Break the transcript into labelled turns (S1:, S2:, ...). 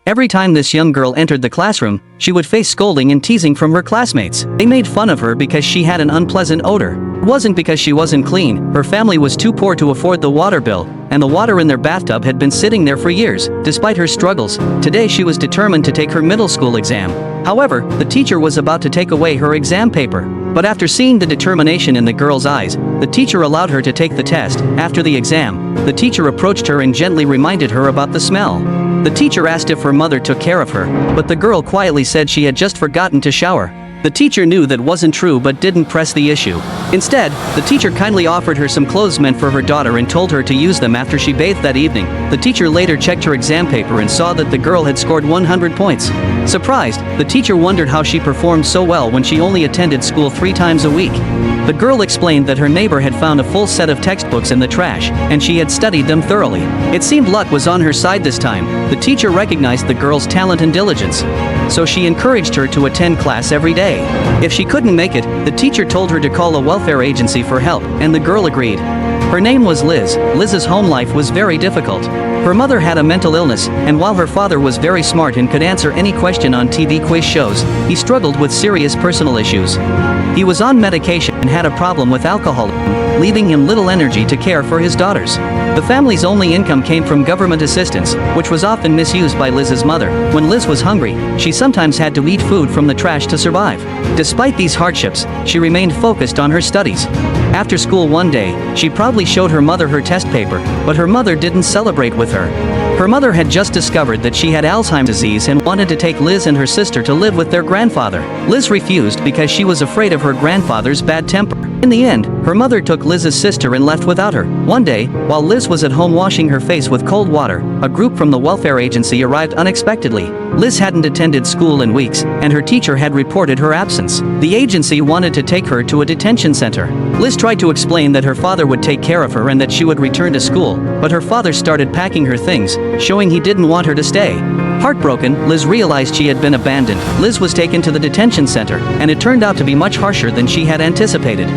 S1: Every time this young girl entered the classroom, she would face scolding and teasing from her classmates. They made fun of her because she had an unpleasant odor. It wasn't because she wasn't clean, her family was too poor to afford the water bill, and the water in their bathtub had been sitting there for years. Despite her struggles, today she was determined to take her middle school exam. However, the teacher was about to take away her exam paper. But after seeing the determination in the girl's eyes, the teacher allowed her to take the test. After the exam, the teacher approached her and gently reminded her about the smell. The teacher asked if her mother took care of her, but the girl quietly said she had just forgotten to shower. The teacher knew that wasn't true but didn't press the issue. Instead, the teacher kindly offered her some clothes meant for her daughter and told her to use them after she bathed that evening. The teacher later checked her exam paper and saw that the girl had scored 100 points. Surprised, the teacher wondered how she performed so well when she only attended school 3 times a week. The girl explained that her neighbor had found a full set of textbooks in the trash, and she had studied them thoroughly. It seemed luck was on her side this time. The teacher recognized the girl's talent and diligence, so she encouraged her to attend class every day. If she couldn't make it, the teacher told her to call a welfare agency for help, and the girl agreed. Her name was Liz. Liz's home life was very difficult. Her mother had a mental illness, and while her father was very smart and could answer any question on TV quiz shows, he struggled with serious personal issues. He was on medication and had a problem with alcoholism, leaving him little energy to care for his daughters. The family's only income came from government assistance, which was often misused by Liz's mother. When Liz was hungry, she sometimes had to eat food from the trash to survive. Despite these hardships, she remained focused on her studies. After school one day, she proudly showed her mother her test paper, but her mother didn't celebrate with her. Her mother had just discovered that she had Alzheimer's disease and wanted to take Liz and her sister to live with their grandfather. Liz refused because she was afraid of her grandfather's bad temper. In the end, her mother took Liz's sister and left without her. One day, while Liz was at home washing her face with cold water, a group from the welfare agency arrived unexpectedly. Liz hadn't attended school in weeks, and her teacher had reported her absence. The agency wanted to take her to a detention center. Liz tried to explain that her father would take care of her and that she would return to school, but her father started packing her things, showing he didn't want her to stay. Heartbroken, Liz realized she had been abandoned. Liz was taken to the detention center, and it turned out to be much harsher than she had anticipated.